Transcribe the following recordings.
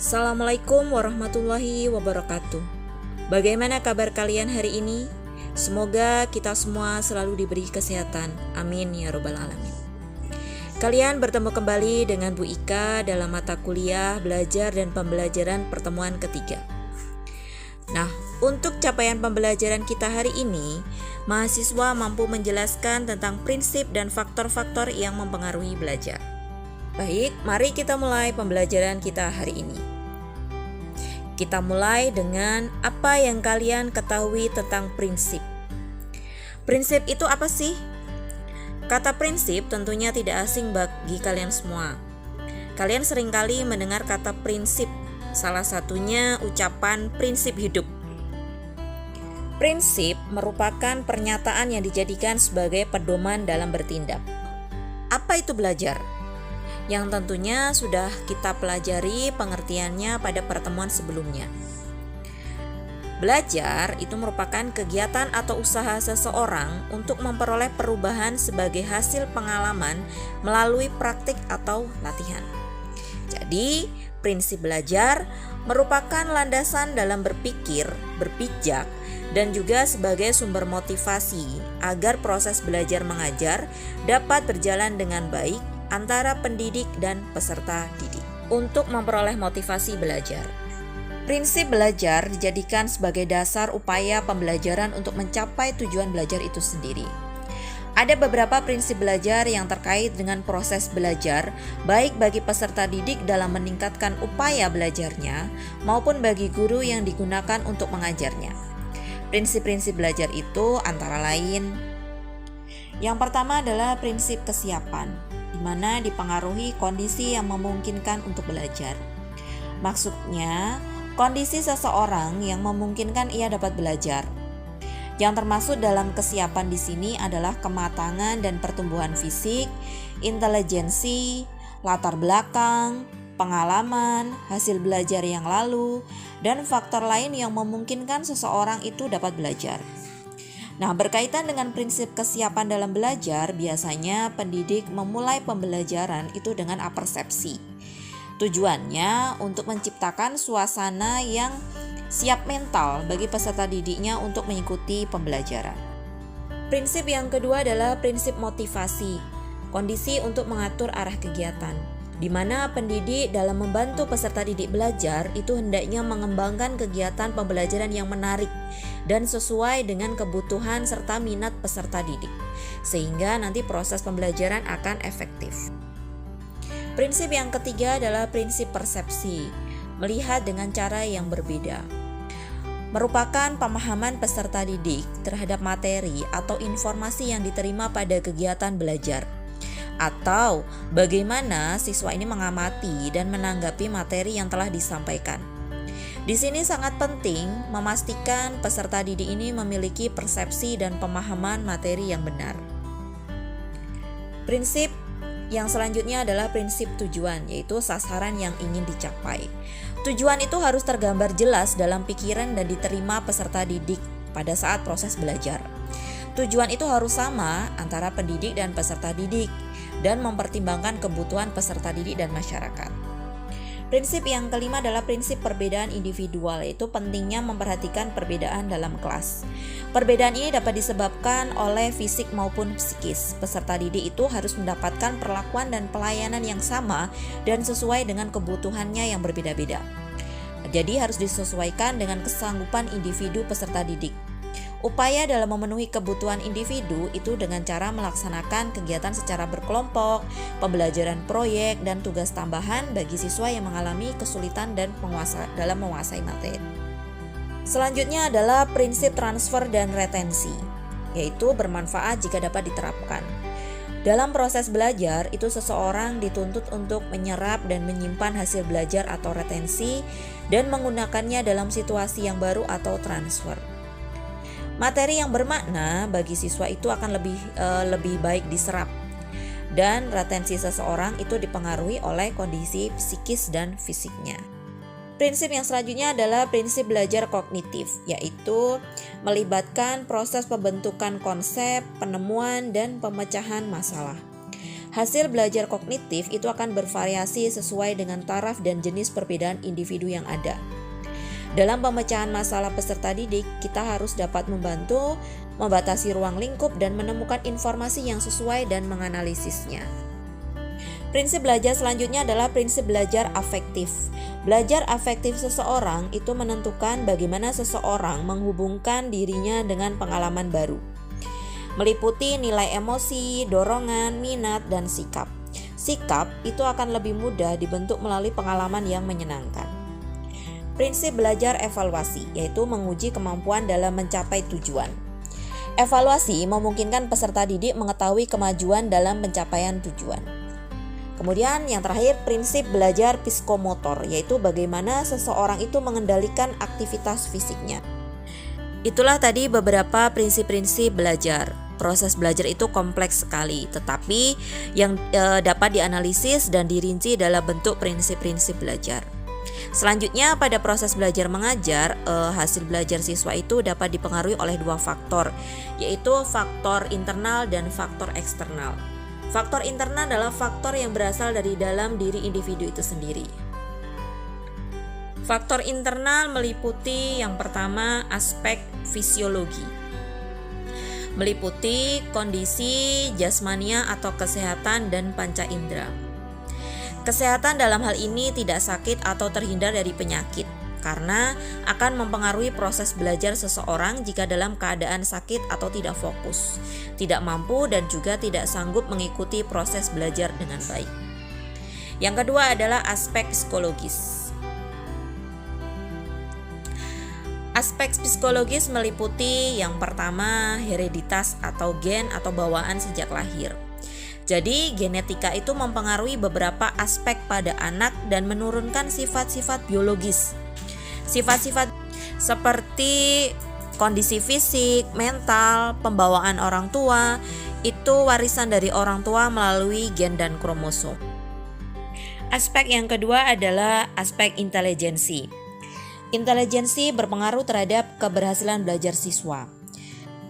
Assalamualaikum warahmatullahi wabarakatuh. Bagaimana kabar kalian hari ini? Semoga kita semua selalu diberi kesehatan. Amin ya robbal alamin. Kalian bertemu kembali dengan Bu Ika dalam mata kuliah belajar dan pembelajaran pertemuan ketiga. Nah, untuk capaian pembelajaran kita hari ini, mahasiswa mampu menjelaskan tentang prinsip dan faktor-faktor yang mempengaruhi belajar. Baik, mari kita mulai pembelajaran kita hari ini. Kita mulai dengan apa yang kalian ketahui tentang prinsip. Prinsip itu apa sih? Kata prinsip tentunya tidak asing bagi kalian semua. Kalian seringkali mendengar kata prinsip, salah satunya ucapan prinsip hidup. Prinsip merupakan pernyataan yang dijadikan sebagai pedoman dalam bertindak. Apa itu belajar? Yang tentunya sudah kita pelajari pengertiannya pada pertemuan sebelumnya. Belajar itu merupakan kegiatan atau usaha seseorang untuk memperoleh perubahan sebagai hasil pengalaman melalui praktik atau latihan. Jadi, prinsip belajar merupakan landasan dalam berpikir, berpijak, dan juga sebagai sumber motivasi agar proses belajar mengajar dapat berjalan dengan baik antara pendidik dan peserta didik untuk memperoleh motivasi belajar. Prinsip belajar dijadikan sebagai dasar upaya pembelajaran untuk mencapai tujuan belajar itu sendiri. Ada beberapa prinsip belajar yang terkait dengan proses belajar, baik bagi peserta didik dalam meningkatkan upaya belajarnya maupun bagi guru yang digunakan untuk mengajarnya. Prinsip-prinsip belajar itu antara lain: yang pertama adalah prinsip kesiapan, di mana dipengaruhi kondisi yang memungkinkan untuk belajar. Maksudnya, kondisi seseorang yang memungkinkan ia dapat belajar. Yang termasuk dalam kesiapan di sini adalah kematangan dan pertumbuhan fisik, intelijensi, latar belakang, pengalaman, hasil belajar yang lalu, dan faktor lain yang memungkinkan seseorang itu dapat belajar. Nah, berkaitan dengan prinsip kesiapan dalam belajar, biasanya pendidik memulai pembelajaran itu dengan apersepsi. Tujuannya untuk menciptakan suasana yang siap mental bagi peserta didiknya untuk mengikuti pembelajaran. Prinsip yang kedua adalah prinsip motivasi, kondisi untuk mengatur arah kegiatan, di mana pendidik dalam membantu peserta didik belajar itu hendaknya mengembangkan kegiatan pembelajaran yang menarik dan sesuai dengan kebutuhan serta minat peserta didik, sehingga nanti proses pembelajaran akan efektif. Prinsip yang ketiga adalah prinsip persepsi, melihat dengan cara yang berbeda. Merupakan pemahaman peserta didik terhadap materi atau informasi yang diterima pada kegiatan belajar, atau bagaimana siswa ini mengamati dan menanggapi materi yang telah disampaikan. Di sini sangat penting memastikan peserta didik ini memiliki persepsi dan pemahaman materi yang benar. Prinsip yang selanjutnya adalah prinsip tujuan, yaitu sasaran yang ingin dicapai. Tujuan itu harus tergambar jelas dalam pikiran dan diterima peserta didik pada saat proses belajar. Tujuan itu harus sama antara pendidik dan peserta didik dan mempertimbangkan kebutuhan peserta didik dan masyarakat. Prinsip yang kelima adalah prinsip perbedaan individual, yaitu pentingnya memperhatikan perbedaan dalam kelas. Perbedaan ini dapat disebabkan oleh fisik maupun psikis. Peserta didik itu harus mendapatkan perlakuan dan pelayanan yang sama dan sesuai dengan kebutuhannya yang berbeda-beda. Jadi harus disesuaikan dengan kesanggupan individu peserta didik. Upaya dalam memenuhi kebutuhan individu itu dengan cara melaksanakan kegiatan secara berkelompok, pembelajaran proyek, dan tugas tambahan bagi siswa yang mengalami kesulitan dan dalam menguasai materi. Selanjutnya adalah prinsip transfer dan retensi, yaitu bermanfaat jika dapat diterapkan. Dalam proses belajar, itu seseorang dituntut untuk menyerap dan menyimpan hasil belajar atau retensi dan menggunakannya dalam situasi yang baru atau transfer. Materi yang bermakna bagi siswa itu akan lebih baik diserap, dan retensi seseorang itu dipengaruhi oleh kondisi psikis dan fisiknya. Prinsip yang selanjutnya adalah prinsip belajar kognitif, yaitu melibatkan proses pembentukan konsep, penemuan, dan pemecahan masalah. Hasil belajar kognitif itu akan bervariasi sesuai dengan taraf dan jenis perbedaan individu yang ada. Dalam pemecahan masalah peserta didik, kita harus dapat membantu membatasi ruang lingkup dan menemukan informasi yang sesuai dan menganalisisnya. Prinsip belajar selanjutnya adalah prinsip belajar afektif. Belajar afektif seseorang itu menentukan bagaimana seseorang menghubungkan dirinya dengan pengalaman baru. Meliputi nilai emosi, dorongan, minat, dan sikap. Sikap itu akan lebih mudah dibentuk melalui pengalaman yang menyenangkan. Prinsip belajar evaluasi, yaitu menguji kemampuan dalam mencapai tujuan. Evaluasi memungkinkan peserta didik mengetahui kemajuan dalam pencapaian tujuan. Kemudian yang terakhir, prinsip belajar psikomotor, yaitu bagaimana seseorang itu mengendalikan aktivitas fisiknya. Itulah tadi beberapa prinsip-prinsip belajar. Proses belajar itu kompleks sekali, tetapi yang dapat dianalisis dan dirinci dalam bentuk prinsip-prinsip belajar. Selanjutnya, pada proses belajar mengajar, hasil belajar siswa itu dapat dipengaruhi oleh dua faktor, yaitu faktor internal dan faktor eksternal. Faktor internal adalah faktor yang berasal dari dalam diri individu itu sendiri. Faktor internal meliputi yang pertama aspek fisiologi. Meliputi kondisi jasmania atau kesehatan dan panca indera. Kesehatan dalam hal ini tidak sakit atau terhindar dari penyakit, karena akan mempengaruhi proses belajar seseorang jika dalam keadaan sakit atau tidak fokus, tidak mampu dan juga tidak sanggup mengikuti proses belajar dengan baik. Yang kedua adalah aspek psikologis. Aspek psikologis meliputi yang pertama hereditas atau gen atau bawaan sejak lahir. Jadi genetika itu mempengaruhi beberapa aspek pada anak dan menurunkan sifat-sifat biologis. Sifat-sifat seperti kondisi fisik, mental, pembawaan orang tua, itu warisan dari orang tua melalui gen dan kromosom. Aspek yang kedua adalah aspek intelijensi. Intelijensi berpengaruh terhadap keberhasilan belajar siswa.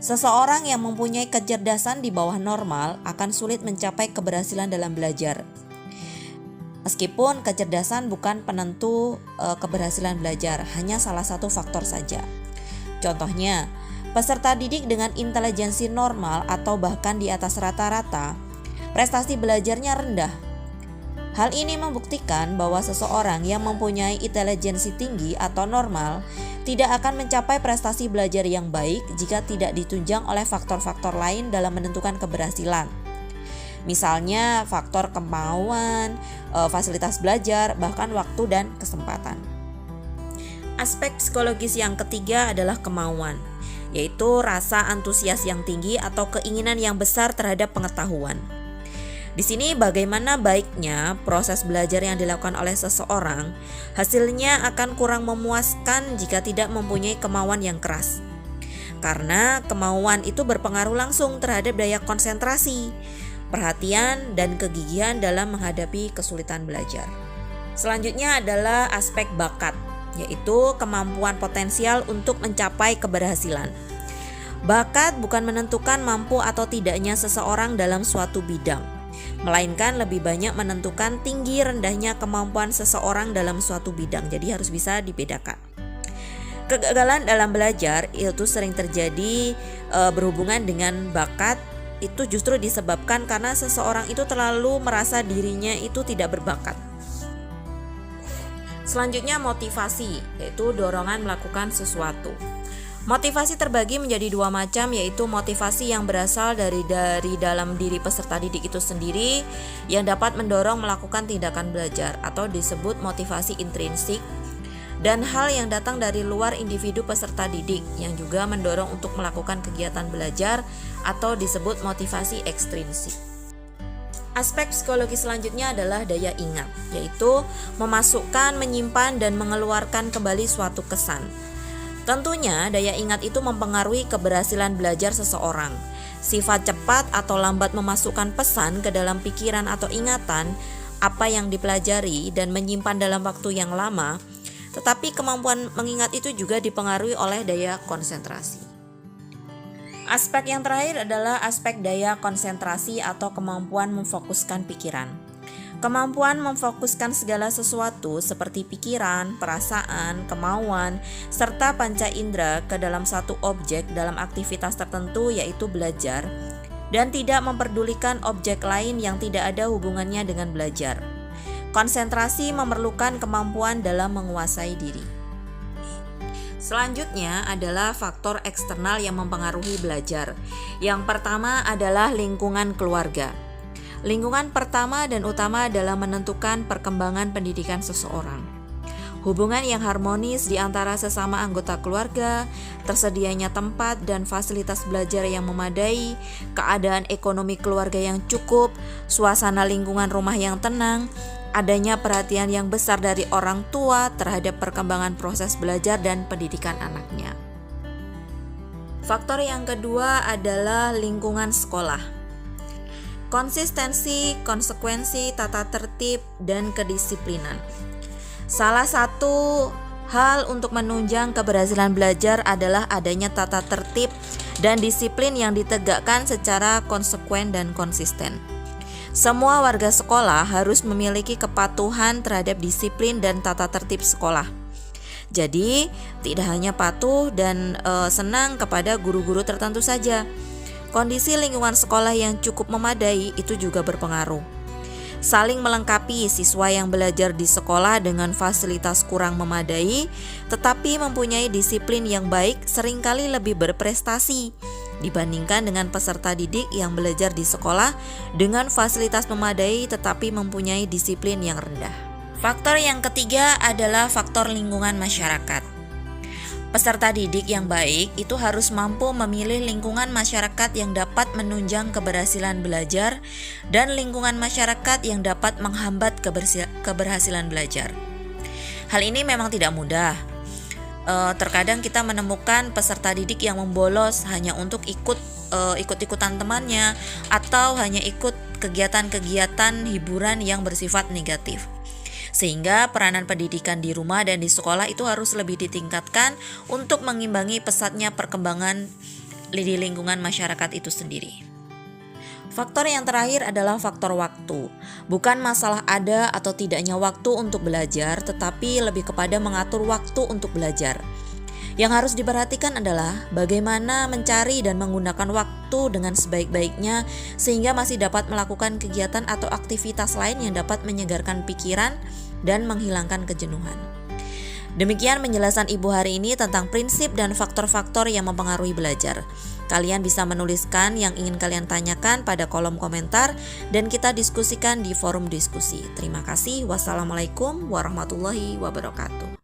Seseorang yang mempunyai kecerdasan di bawah normal akan sulit mencapai keberhasilan dalam belajar. Meskipun kecerdasan bukan penentu keberhasilan belajar, hanya salah satu faktor saja. Contohnya, peserta didik dengan intelijensi normal atau bahkan di atas rata-rata, prestasi belajarnya rendah. Hal ini membuktikan bahwa seseorang yang mempunyai intelijensi tinggi atau normal tidak akan mencapai prestasi belajar yang baik jika tidak ditunjang oleh faktor-faktor lain dalam menentukan keberhasilan. Misalnya faktor kemauan, fasilitas belajar, bahkan waktu dan kesempatan. Aspek psikologis yang ketiga adalah kemauan, yaitu rasa antusias yang tinggi atau keinginan yang besar terhadap pengetahuan. Di sini bagaimana baiknya proses belajar yang dilakukan oleh seseorang, hasilnya akan kurang memuaskan jika tidak mempunyai kemauan yang keras. Karena kemauan itu berpengaruh langsung terhadap daya konsentrasi, perhatian, dan kegigihan dalam menghadapi kesulitan belajar. Selanjutnya adalah aspek bakat, yaitu kemampuan potensial untuk mencapai keberhasilan. Bakat bukan menentukan mampu atau tidaknya seseorang dalam suatu bidang, melainkan lebih banyak menentukan tinggi rendahnya kemampuan seseorang dalam suatu bidang. Jadi harus bisa dibedakan. Kegagalan dalam belajar itu sering terjadi berhubungan dengan bakat. Itu justru disebabkan karena seseorang itu terlalu merasa dirinya itu tidak berbakat. Selanjutnya motivasi, yaitu dorongan melakukan sesuatu. Motivasi terbagi menjadi dua macam, yaitu motivasi yang berasal dari dalam diri peserta didik itu sendiri yang dapat mendorong melakukan tindakan belajar atau disebut motivasi intrinsik, dan hal yang datang dari luar individu peserta didik yang juga mendorong untuk melakukan kegiatan belajar atau disebut motivasi ekstrinsik. Aspek psikologi selanjutnya adalah daya ingat, yaitu memasukkan, menyimpan, dan mengeluarkan kembali suatu kesan. Tentunya daya ingat itu mempengaruhi keberhasilan belajar seseorang. Sifat cepat atau lambat memasukkan pesan ke dalam pikiran atau ingatan apa yang dipelajari dan menyimpan dalam waktu yang lama, tetapi kemampuan mengingat itu juga dipengaruhi oleh daya konsentrasi. Aspek yang terakhir adalah aspek daya konsentrasi atau kemampuan memfokuskan pikiran. Kemampuan memfokuskan segala sesuatu seperti pikiran, perasaan, kemauan, serta panca indera ke dalam satu objek dalam aktivitas tertentu yaitu belajar, dan tidak memperdulikan objek lain yang tidak ada hubungannya dengan belajar. Konsentrasi memerlukan kemampuan dalam menguasai diri. Selanjutnya adalah faktor eksternal yang mempengaruhi belajar. Yang pertama adalah lingkungan keluarga. Lingkungan pertama dan utama adalah menentukan perkembangan pendidikan seseorang. Hubungan yang harmonis di antara sesama anggota keluarga, tersedianya tempat dan fasilitas belajar yang memadai, keadaan ekonomi keluarga yang cukup, suasana lingkungan rumah yang tenang, adanya perhatian yang besar dari orang tua terhadap perkembangan proses belajar dan pendidikan anaknya. Faktor yang kedua adalah lingkungan sekolah. Konsistensi, konsekuensi, tata tertib, dan kedisiplinan. Salah satu hal untuk menunjang keberhasilan belajar adalah adanya tata tertib dan disiplin yang ditegakkan secara konsekuen dan konsisten. Semua warga sekolah harus memiliki kepatuhan terhadap disiplin dan tata tertib sekolah. Jadi, tidak hanya patuh dan senang kepada guru-guru tertentu saja. Kondisi lingkungan sekolah yang cukup memadai itu juga berpengaruh. Saling melengkapi siswa yang belajar di sekolah dengan fasilitas kurang memadai, tetapi mempunyai disiplin yang baik seringkali lebih berprestasi dibandingkan dengan peserta didik yang belajar di sekolah dengan fasilitas memadai tetapi mempunyai disiplin yang rendah. Faktor yang ketiga adalah faktor lingkungan masyarakat. Peserta didik yang baik itu harus mampu memilih lingkungan masyarakat yang dapat menunjang keberhasilan belajar dan lingkungan masyarakat yang dapat menghambat keberhasilan belajar. Hal ini memang tidak mudah. Terkadang kita menemukan peserta didik yang membolos hanya untuk ikut-ikutan temannya atau hanya ikut kegiatan-kegiatan hiburan yang bersifat negatif. Sehingga peranan pendidikan di rumah dan di sekolah itu harus lebih ditingkatkan untuk mengimbangi pesatnya perkembangan di lingkungan masyarakat itu sendiri. Faktor yang terakhir adalah faktor waktu. Bukan masalah ada atau tidaknya waktu untuk belajar, tetapi lebih kepada mengatur waktu untuk belajar. Yang harus diperhatikan adalah bagaimana mencari dan menggunakan waktu dengan sebaik-baiknya sehingga masih dapat melakukan kegiatan atau aktivitas lain yang dapat menyegarkan pikiran dan menghilangkan kejenuhan. Demikian penjelasan Ibu hari ini tentang prinsip dan faktor-faktor yang mempengaruhi belajar. Kalian bisa menuliskan yang ingin kalian tanyakan pada kolom komentar dan kita diskusikan di forum diskusi. Terima kasih. Wassalamualaikum warahmatullahi wabarakatuh.